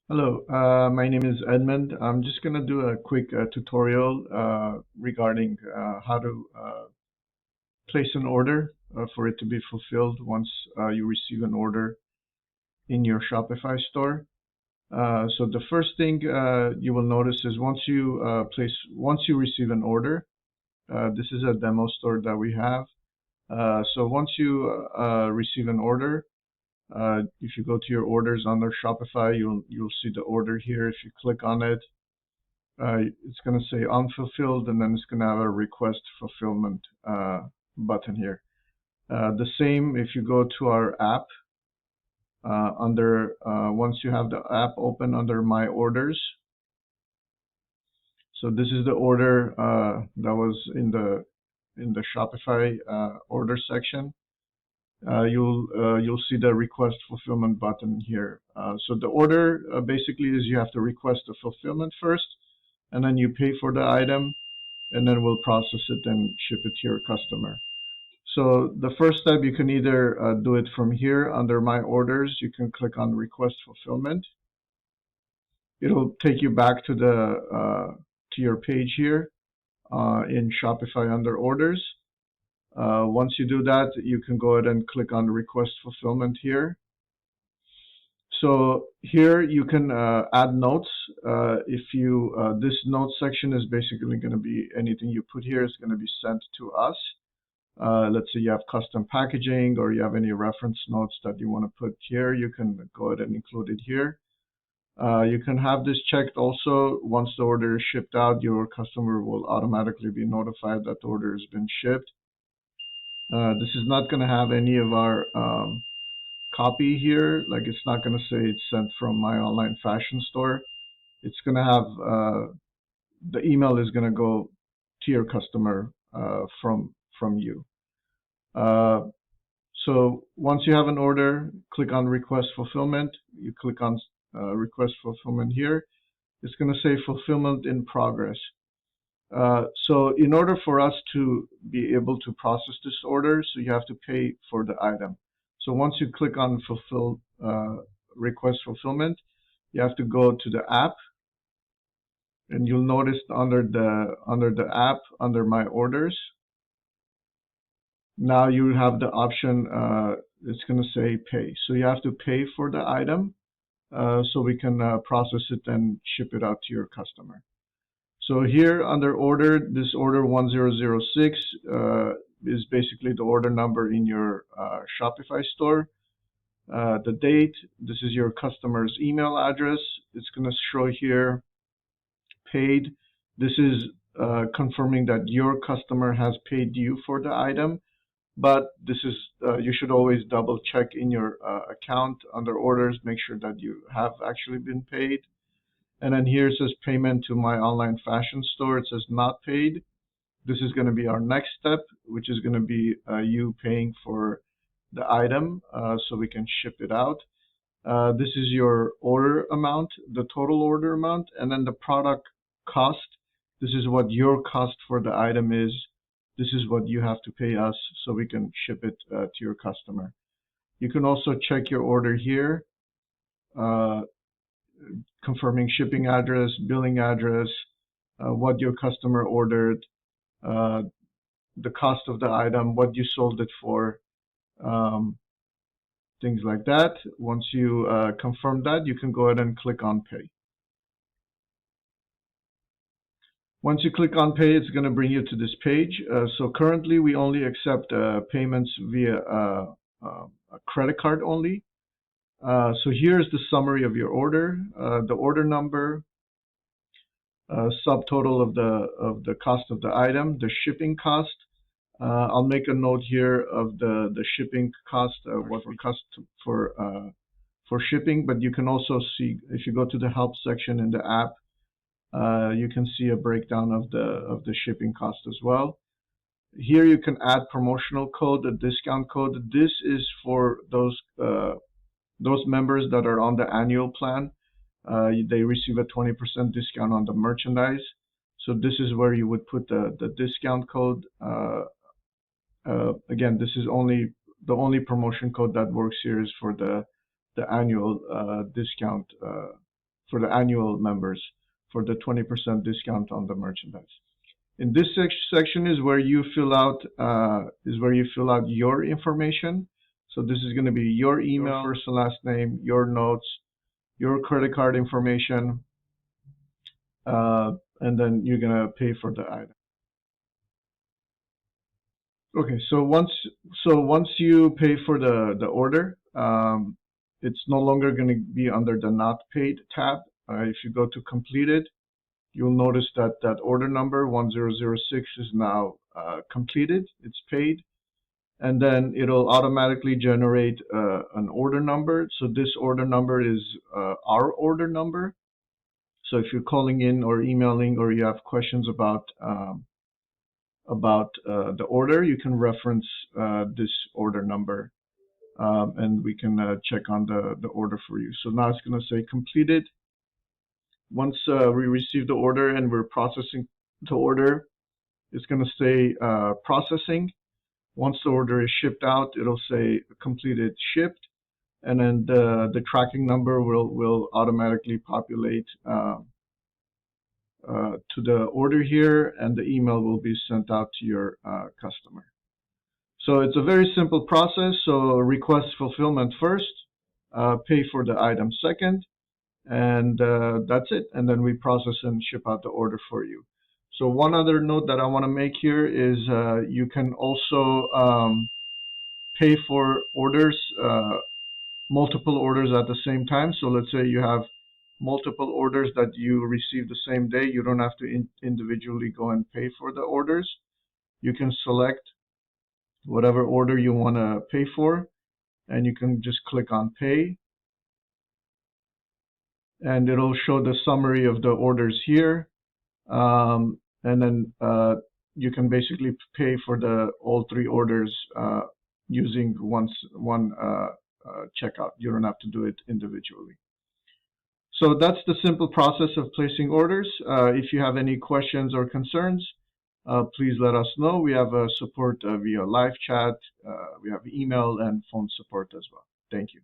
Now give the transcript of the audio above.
Hello, my name is Edmund. I'm just going to do a quick tutorial regarding how to place an order for it to be fulfilled once you receive an order in your Shopify store. So the first thing you will notice is once you receive an order, this is a demo store that we have. So once you receive an order, if you go to your orders under Shopify, you'll see the order here. If you click on it, it's going to say unfulfilled, and then it's going to have a request fulfillment button here. The same if you go to our app. Once you have the app open under My Orders, so this is the order that was in the Shopify order section. You'll see the request fulfillment button here. So the order basically is you have to request the fulfillment first, and then you pay for the item, and then we'll process it and ship it to your customer. So the first step, you can either do it from here under My Orders. You can click on Request Fulfillment. It'll take you back to your page here in Shopify under Orders. Once you do that, you can go ahead and click on Request Fulfillment here. So here you can add notes. This note section is basically going to be anything you put here is going to be sent to us. Let's say you have custom packaging or you have any reference notes that you want to put here, you can go ahead and include it here. You can have this checked also. Once the order is shipped out, your customer will automatically be notified that the order has been shipped. This is not going to have any of our copy here. Like, it's not going to say it's sent from my online fashion store. It's going to have the email is going to go to your customer from you. So once you have an order, click on Request Fulfillment. You click on Request Fulfillment here. It's going to say Fulfillment in Progress. So in order for us to be able to process this order, so you have to pay for the item. So once you click on Request Fulfillment, you have to go to the app, and you'll notice under the app, under My Orders, now you have the option, it's going to say Pay. So you have to pay for the item so we can process it and ship it out to your customer. So here under order, this order 1006 is basically the order number in your Shopify store. The date, this is your customer's email address. It's going to show here paid. This is confirming that your customer has paid you for the item, but this is you should always double check in your account under orders, make sure that you have actually been paid. And then here it says payment to my online fashion store. It says not paid. This is going to be our next step, which is going to be you paying for the item so we can ship it out. This is your order amount, the total order amount, and then the product cost. This is what your cost for the item is. This is what you have to pay us so we can ship it to your customer. You can also check your order here, confirming shipping address, billing address, what your customer ordered, the cost of the item, what you sold it for, things like that. Once you confirm that, you can go ahead and click on Pay. Once you click on Pay, it's going to bring you to this page. So currently, we only accept payments via a credit card only. So here's the summary of your order, the order number, subtotal of the cost of the item, the shipping cost. I'll make a note here of the shipping cost, what it cost for shipping. But you can also see, if you go to the help section in the app, you can see a breakdown of the shipping cost as well. Here you can add promotional code, a discount code. This is for those members that are on the annual plan. They receive a 20% discount on the merchandise. So this is where you would put the discount code. Again, this is the only promotion code that works here is for the annual discount for the annual members for the 20% discount on the merchandise. In this section is where you fill out your information. So this is going to be your email, first and last name, your notes, your credit card information, and then you're going to pay for the item. Okay, so once you pay for the order, it's no longer going to be under the not paid tab. If you go to completed, you'll notice that order number 1006 is now completed. It's paid, and then it'll automatically generate an order number. So this order number is our order number. So if you're calling in or emailing or you have questions about the order, you can reference this order number, and we can check on the order for you. So now it's going to say completed. Once we receive the order and we're processing the order, it's going to say processing. Once the order is shipped out, it'll say completed shipped, and then the tracking number will automatically populate to the order here, and the email will be sent out to your customer. So it's a very simple process. So request fulfillment first, pay for the item second, and that's it. And then we process and ship out the order for you. So one other note that I want to make here is you can also pay for orders, multiple orders at the same time. So let's say you have multiple orders that you receive the same day. You don't have to individually go and pay for the orders. You can select whatever order you want to pay for, and you can just click on pay, and it'll show the summary of the orders here, and then you can basically pay for all three orders using one checkout. You don't have to do it individually. So that's the simple process of placing orders. If you have any questions or concerns, please let us know. We have support via live chat, we have email and phone support as well. Thank you.